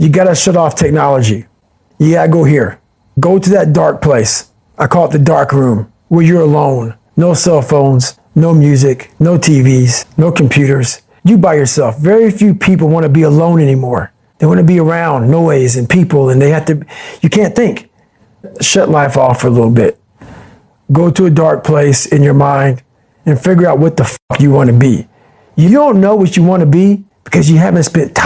You gotta shut off technology. You gotta go here. Go to that dark place. I call it the dark room, where you're alone. No cell phones, no music, no TVs, no computers. You by yourself. Very few people want to be alone anymore. They want to be around noise and people, and you can't think. Shut life off for a little bit. Go to a dark place in your mind and figure out what the fuck you want to be. You don't know what you want to be because you haven't spent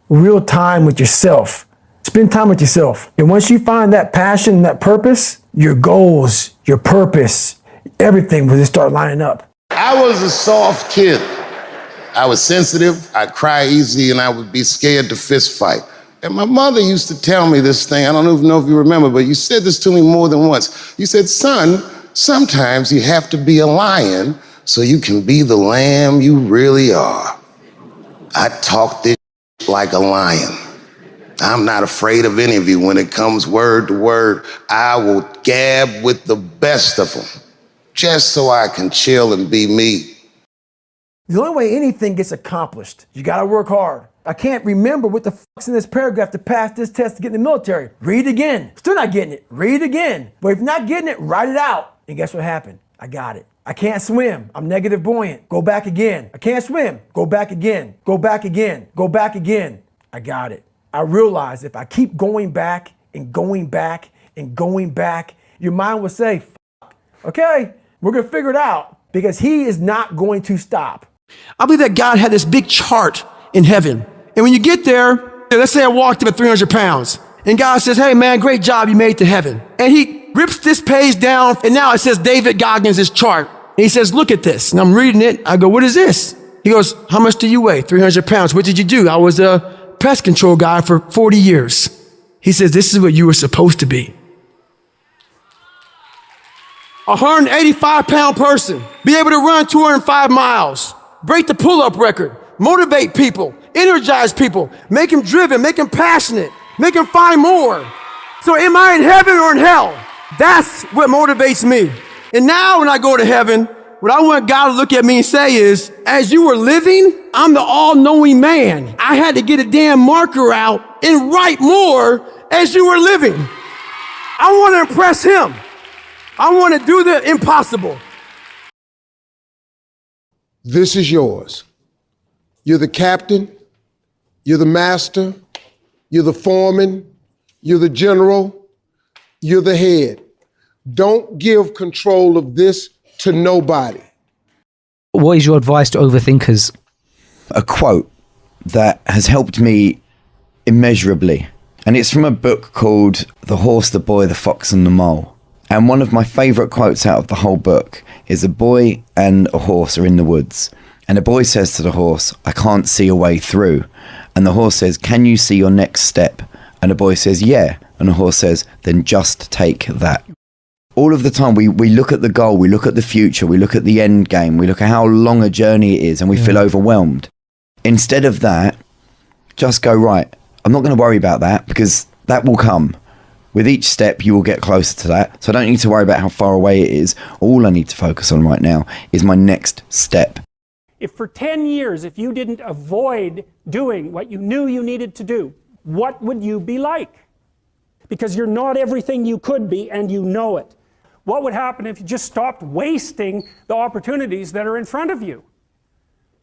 real time with yourself. Spend time with yourself. And once you find that passion, that purpose, your goals, your purpose, everything will just start lining up. I was a soft kid. I was sensitive, I'd cry easy, and I would be scared to fist fight. And my mother used to tell me this thing, I don't even know if you remember, but you said this to me more than once. You said, son, sometimes you have to be a lion so you can be the lamb you really are. I talk this like a lion. I'm not afraid of any of you. When it comes word to word, I will gab with the best of them, just so I can chill and be me. The only way anything gets accomplished, you gotta work hard. I can't remember what the fuck's in this paragraph to pass this test to get in the military. Read it again. Still not getting it. Read it again. But if you're not getting it, write it out. And guess what happened? I got it. I can't swim. I'm negative buoyant. Go back again. I can't swim. Go back again. Go back again. Go back again. I got it. I realized if I keep going back and going back and going back, your mind will say, fuck, okay, we're gonna figure it out because he is not going to stop. I believe that God had this big chart in heaven. And when you get there, let's say I walked up at 300 pounds and God says, hey man, great job, you made it to heaven. And he rips this page down and now it says David Goggins' chart. And he says, look at this. And I'm reading it. I go, what is this? He goes, how much do you weigh? 300 pounds. What did you do? I was a pest control guy for 40 years. He says, this is what you were supposed to be. 185-pound person, be able to run 205 miles, break the pull-up record, motivate people, energize people, make them driven, make them passionate, make them find more. So am I in heaven or in hell? That's what motivates me. And now when I go to heaven, what I want God to look at me and say is, as you were living, I'm the all-knowing man. I had to get a damn marker out and write more as you were living. I want to impress him. I want to do the impossible. This is yours. You're the captain, you're the master, you're the foreman, you're the general, you're the head. Don't give control of this to nobody. What is your advice to overthinkers? A quote that has helped me immeasurably, and it's from a book called The Horse, the Boy, the Fox and the Mole. And one of my favorite quotes out of the whole book is a boy and a horse are in the woods. And the boy says to the horse, I can't see a way through. And the horse says, can you see your next step? And the boy says, yeah. And the horse says, then just take that. All of the time we look at the goal, we look at the future, we look at the end game, we look at how long a journey it is and we feel overwhelmed. Instead of that, just go, right, I'm not going to worry about that because that will come. With each step, you will get closer to that. So I don't need to worry about how far away it is. All I need to focus on right now is my next step. If for 10 years, if you didn't avoid doing what you knew you needed to do, what would you be like? Because you're not everything you could be, and you know it. What would happen if you just stopped wasting the opportunities that are in front of you?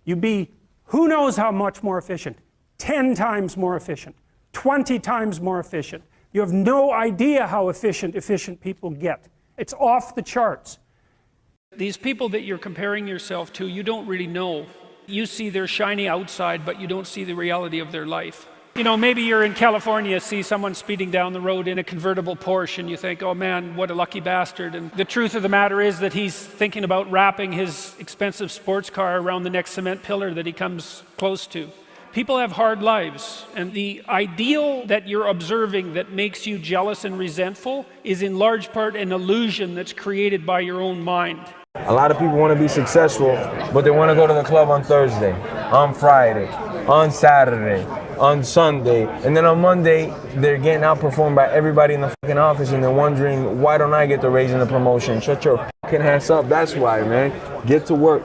You'd be, who knows how much more efficient? 10 times more efficient, 20 times more efficient. You have no idea how efficient people get. It's off the charts. These people that you're comparing yourself to, you don't really know. You see their shiny outside, but you don't see the reality of their life. You know, maybe you're in California, see someone speeding down the road in a convertible Porsche, and you think, oh man, what a lucky bastard. And the truth of the matter is that he's thinking about wrapping his expensive sports car around the next cement pillar that he comes close to. People have hard lives, and the ideal that you're observing that makes you jealous and resentful is in large part an illusion that's created by your own mind. A lot of people want to be successful, but they want to go to the club on Thursday, on Friday, on Saturday, on Sunday, and then on Monday, they're getting outperformed by everybody in the fucking office, and they're wondering, why don't I get the raise and the promotion? Shut your fucking ass up. That's why, man. Get to work.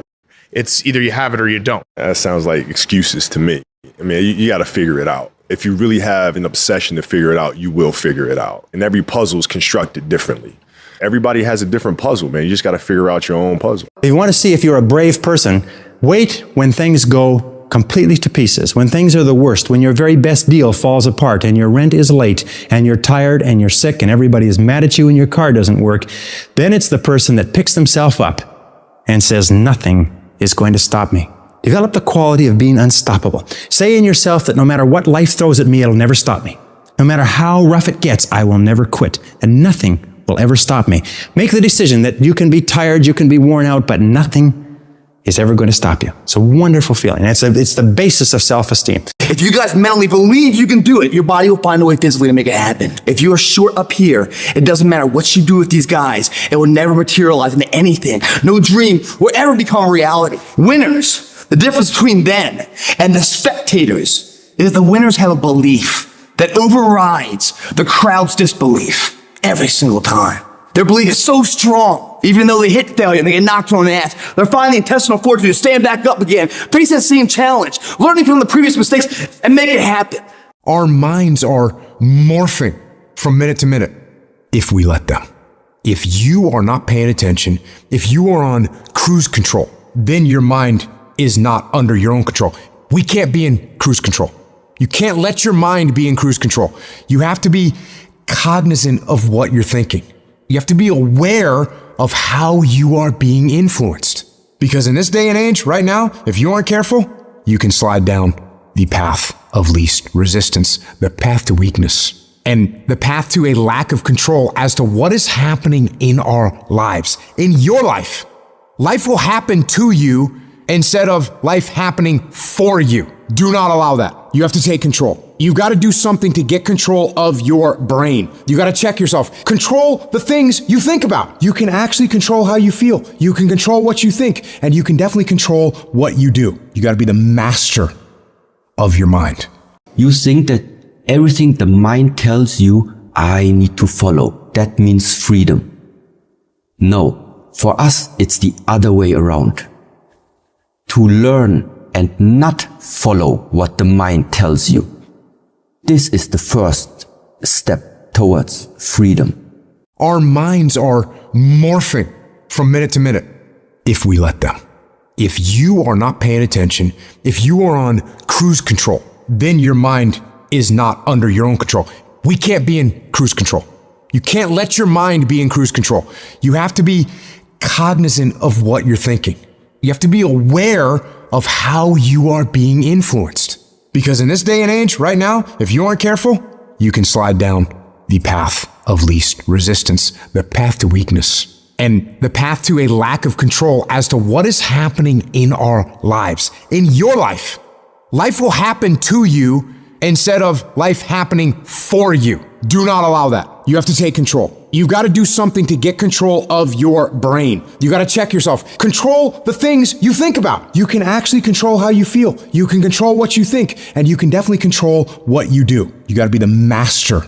It's either you have it or you don't. That sounds like excuses to me. I mean, you got to figure it out. If you really have an obsession to figure it out, you will figure it out. And every puzzle is constructed differently. Everybody has a different puzzle, man. You just got to figure out your own puzzle. If you want to see if you're a brave person, wait when things go completely to pieces, when things are the worst, when your very best deal falls apart and your rent is late and you're tired and you're sick and everybody is mad at you and your car doesn't work, then it's the person that picks themselves up and says, nothing is going to stop me. Develop the quality of being unstoppable. Say in yourself that no matter what life throws at me, it'll never stop me. No matter how rough it gets, I will never quit, and nothing will ever stop me. Make the decision that you can be tired, you can be worn out, but nothing is ever going to stop you. It's a wonderful feeling. It's the basis of self-esteem. If you guys mentally believe you can do it, your body will find a way physically to make it happen. If you are short up here, it doesn't matter what you do with these guys. It will never materialize into anything. No dream will ever become a reality. Winners, the difference between them and the spectators is the winners have a belief that overrides the crowd's disbelief every single time. Their belief is so strong, even though they hit failure and they get knocked on the ass, they're finding the intestinal fortitude to stand back up again, face that same challenge, learning from the previous mistakes, and make it happen. Our minds are morphing from minute to minute if we let them. If you are not paying attention, if you are on cruise control, then your mind is not under your own control. We can't be in cruise control. You can't let your mind be in cruise control. You have to be cognizant of what you're thinking. You have to be aware of how you are being influenced. Because in this day and age, right now, if you aren't careful, you can slide down the path of least resistance, the path to weakness, and the path to a lack of control as to what is happening in our lives. In your life, life will happen to you instead of life happening for you. Do not allow that. You have to take control. You've got to do something to get control of your brain. You got to check yourself. Control the things you think about. You can actually control how you feel. You can control what you think, and you can definitely control what you do. You got to be the master of your mind. You think that everything the mind tells you, I need to follow. That means freedom. No, for us, it's the other way around. To learn and not follow what the mind tells you. This is the first step towards freedom. Our minds are morphing from minute to minute if we let them. If you are not paying attention, if you are on cruise control, then your mind is not under your own control. We can't be in cruise control. You can't let your mind be in cruise control. You have to be cognizant of what you're thinking. You have to be aware of how you are being influenced. Because in this day and age, right now, if you aren't careful, you can slide down the path of least resistance, the path to weakness, and the path to a lack of control as to what is happening in our lives. In your life, life will happen to you instead of life happening for you. Do not allow that. You have to take control. You've got to do something to get control of your brain. You got to check yourself. Control the things you think about. You can actually control how you feel. You can control what you think, and you can definitely control what you do. You got to be the master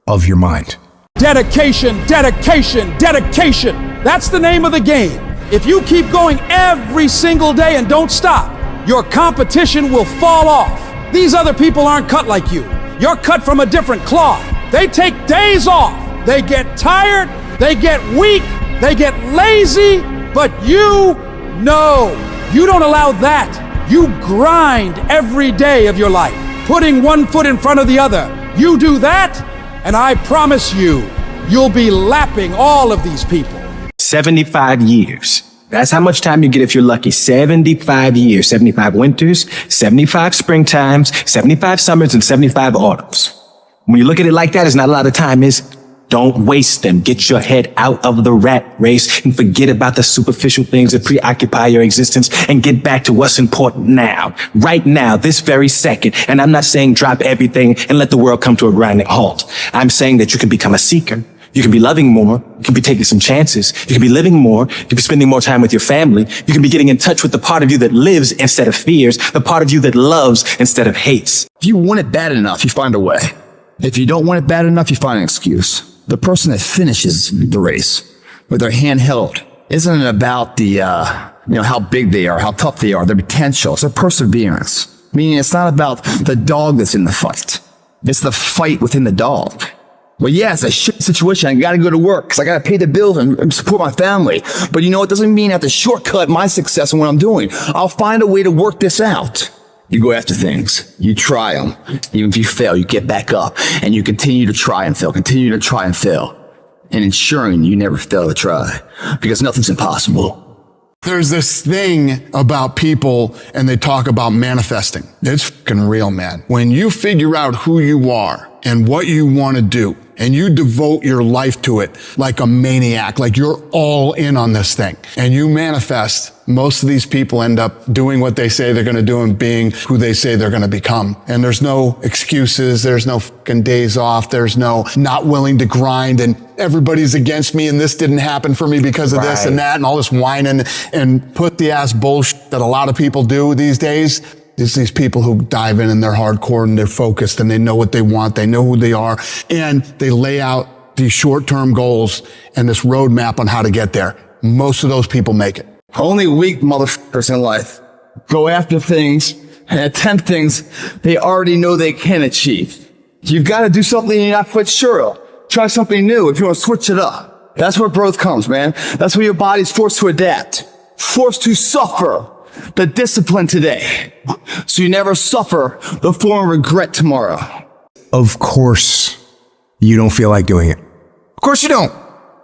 of your mind. Dedication, dedication, dedication. That's the name of the game. If you keep going every single day and don't stop, your competition will fall off. These other people aren't cut like you. You're cut from a different cloth. They take days off. They get tired. They get weak. They get lazy. But you don't allow that. You grind every day of your life, putting one foot in front of the other. You do that, and I promise you, you'll be lapping all of these people. 75 years. That's how much time you get if you're lucky. 75 years, 75 winters, 75 springtimes, 75 summers, and 75 autumns. When you look at it like that, it's not a lot of time, is don't waste them. Get your head out of the rat race and forget about the superficial things that preoccupy your existence and get back to what's important now, right now, this very second. And I'm not saying drop everything and let the world come to a grinding halt. I'm saying that you can become a seeker. You can be loving more. You can be taking some chances. You can be living more. You can be spending more time with your family. You can be getting in touch with the part of you that lives instead of fears, the part of you that loves instead of hates. If you want it bad enough, you find a way. If you don't want it bad enough, you find an excuse. The person that finishes the race with their hand held isn't about the, how big they are, how tough they are, their potential. It's their perseverance. Meaning it's not about the dog that's in the fight. It's the fight within the dog. Well, yeah, it's a shit situation. I gotta go to work because I gotta pay the bills and support my family. But you know, it doesn't mean I have to shortcut my success in what I'm doing. I'll find a way to work this out. You go after things. You try them. Even if you fail, you get back up and you continue to try and fail, continue to try and fail. And ensuring you never fail to try because nothing's impossible. There's this thing about people and they talk about manifesting. It's fucking real, man. When you figure out who you are and what you want to do and you devote your life to it like a maniac, like you're all in on this thing and you manifest, most of these people end up doing what they say they're going to do and being who they say they're going to become. And there's no excuses. There's no fucking days off. There's no not willing to grind and everybody's against me and this didn't happen for me because of this and that and all this whining and put the ass bullshit that a lot of people do these days. It's these people who dive in and they're hardcore and they're focused and they know what they want. They know who they are and they lay out these short-term goals and this roadmap on how to get there. Most of those people make it. Only weak motherfuckers in life go after things and attempt things they already know they can achieve. You've got to do something you're not quite sure of. Try something new if you want to switch it up. That's where growth comes, man. That's where your body's forced to adapt, forced to suffer the discipline today, so you never suffer the form of regret tomorrow. Of course, you don't feel like doing it. Of course you don't.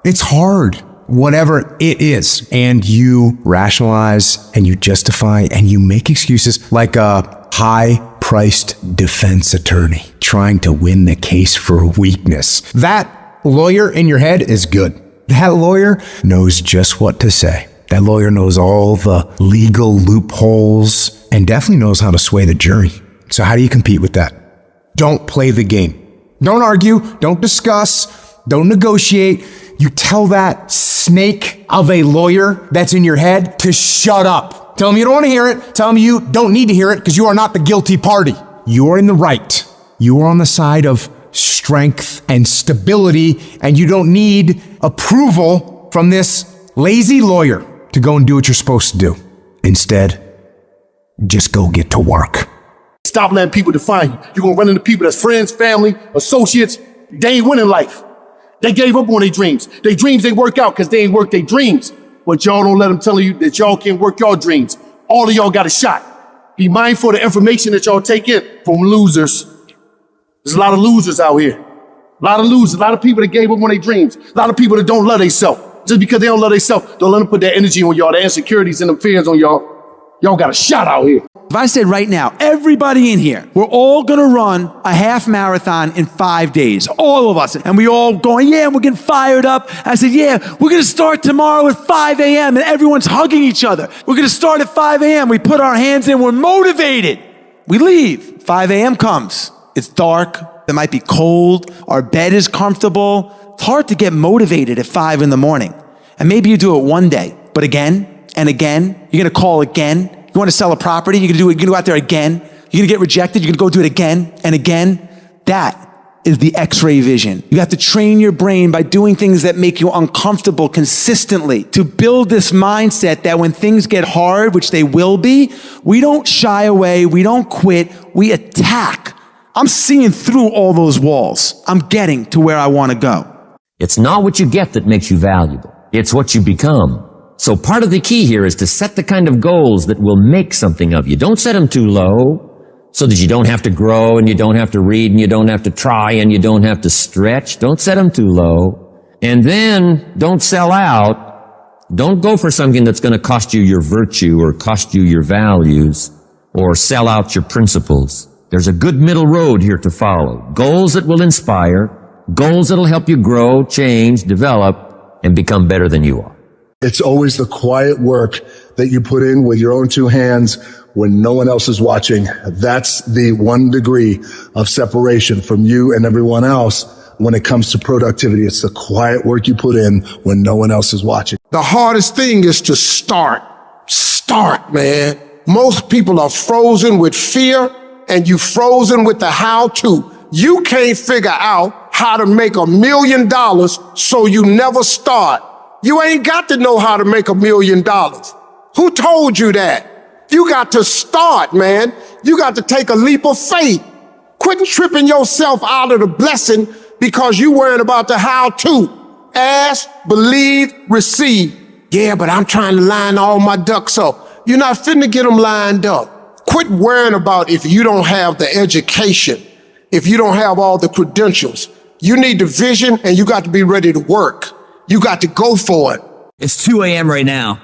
It's hard, whatever it is. And you rationalize and you justify and you make excuses like a high-priced defense attorney trying to win the case for weakness. That lawyer in your head is good. That lawyer knows just what to say. That lawyer knows all the legal loopholes and definitely knows how to sway the jury. So how do you compete with that? Don't play the game. Don't argue. Don't discuss. Don't negotiate. You tell that snake of a lawyer that's in your head to shut up. Tell him you don't want to hear it. Tell him you don't need to hear it because you are not the guilty party. You are in the right. You are on the side of strength and stability, and you don't need approval from this lazy lawyer to go and do what you're supposed to do. Instead, just go get to work. Stop letting people define you. You're going to run into people that's friends, family, associates. They ain't winning life. They gave up on their dreams. Their dreams ain't work out because they ain't worked their dreams. But y'all don't let them tell you that y'all can't work your dreams. All of y'all got a shot. Be mindful of the information that y'all take in from losers. There's a lot of losers out here. A lot of losers. A lot of people that gave up on their dreams. A lot of people that don't love themselves. Just because they don't love themselves, don't let them put that energy on y'all, the insecurities and the fears on y'all. Y'all got a shot out here. If I said right now, everybody in here, we're all gonna run a half marathon in 5 days, all of us, and we all going, yeah, we're getting fired up. I said, yeah, we're gonna start tomorrow at 5 a.m. and everyone's hugging each other. We're gonna start at 5 a.m. We put our hands in, we're motivated. We leave, 5 a.m. comes. It's dark, it might be cold, our bed is comfortable. It's hard to get motivated at 5 in the morning. And maybe you do it one day, but again and again, you're gonna call again. You wanna sell a property, you're gonna go out there again. You're gonna get rejected, you're gonna go do it again and again. That is the X-ray vision. You have to train your brain by doing things that make you uncomfortable consistently to build this mindset that when things get hard, which they will be, we don't shy away, we don't quit, we attack. I'm seeing through all those walls. I'm getting to where I wanna go. It's not what you get that makes you valuable. It's what you become. So part of the key here is to set the kind of goals that will make something of you. Don't set them too low so that you don't have to grow and you don't have to read and you don't have to try and you don't have to stretch. Don't set them too low. And then don't sell out. Don't go for something that's going to cost you your virtue or cost you your values or sell out your principles. There's a good middle road here to follow. Goals that will inspire, goals that will help you grow, change, develop, and become better than you are. It's always the quiet work that you put in with your own two hands when no one else is watching. That's the 1 degree of separation from you and everyone else when it comes to productivity. It's the quiet work you put in when no one else is watching. The hardest thing is to start. Start, man. Most people are frozen with fear and you frozen with the how-to. You can't figure out how to make $1 million, so you never start. You ain't got to know how to make $1 million. Who told you that? You got to start, man. You got to take a leap of faith. Quit tripping yourself out of the blessing because you worried about the how-to. Ask, believe, receive. Yeah, but I'm trying to line all my ducks up. You're not finna get them lined up. Quit worrying about if you don't have the education, if you don't have all the credentials. You need the vision and you got to be ready to work. You got to go for it. It's 2 a.m. right now.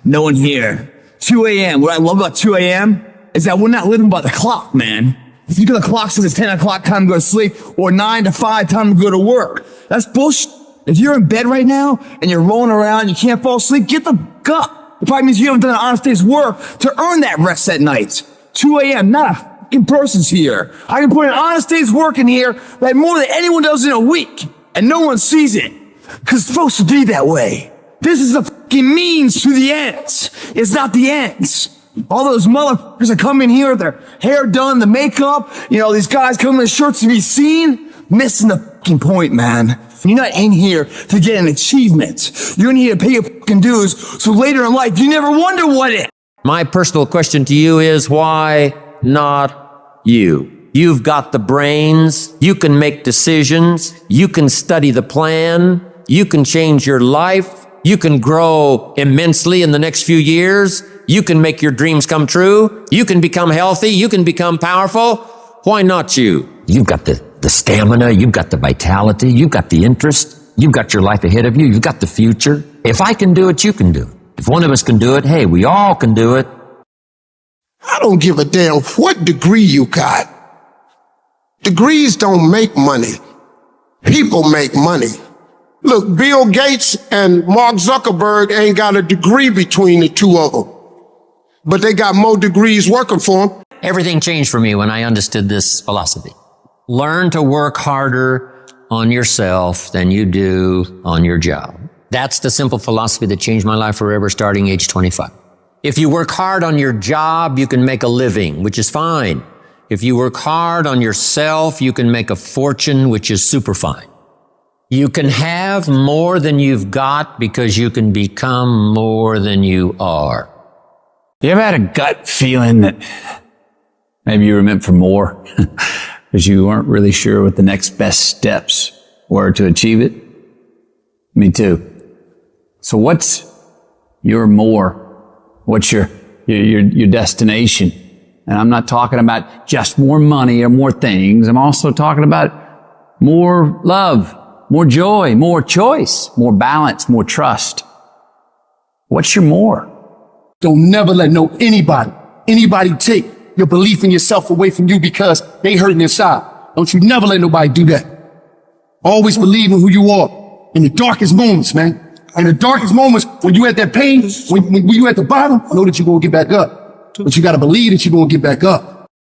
No one here. 2 a.m. What I love about 2 a.m. is that we're not living by the clock, man. If you get the clock says it's 10 o'clock time to go to sleep or 9 to 5 time to go to work, that's bullshit. If you're in bed right now and you're rolling around, you can't fall asleep, get the up. It probably means you haven't done an honest day's work to earn that rest at night. 2 a.m., not a fucking person's here. I can put an honest day's work in here like more than anyone does in a week, and no one sees it. Because it's supposed to be that way. This is the fucking means to the ends. It's not the ends. All those motherfuckers that come in here with their hair done, the makeup, these guys come in shirts to be seen, missing the fucking point, man. You're not in here to get an achievement. You're in here to pay your fucking dues, so later in life, you never wonder what it. My personal question to you is, why not you? You've got the brains, you can make decisions, you can study the plan, you can change your life, you can grow immensely in the next few years, you can make your dreams come true, you can become healthy, you can become powerful. Why not you? You've got the stamina, you've got the vitality, you've got the interest, you've got your life ahead of you, you've got the future. If I can do it, you can do it. If one of us can do it, hey, we all can do it. I don't give a damn what degree you got. Degrees don't make money. People make money. Look, Bill Gates and Mark Zuckerberg ain't got a degree between the two of them, but they got more degrees working for them. Everything changed for me when I understood this philosophy. Learn to work harder on yourself than you do on your job. That's the simple philosophy that changed my life forever starting age 25. If you work hard on your job, you can make a living, which is fine. If you work hard on yourself, you can make a fortune, which is super fine. You can have more than you've got because you can become more than you are. You ever had a gut feeling that maybe you were meant for more because you weren't really sure what the next best steps were to achieve it? Me too. So what's your more? What's your destination? And I'm not talking about just more money or more things. I'm also talking about more love, more joy, more choice, more balance, more trust. What's your more? Don't never let anybody take your belief in yourself away from you because they hurting inside. Don't you never let nobody do that. Always believe in who you are in the darkest moments, man. In the darkest moments, when you at that pain, when you at the bottom, know that you're going to get back up. But you got to believe that you're going to get back up.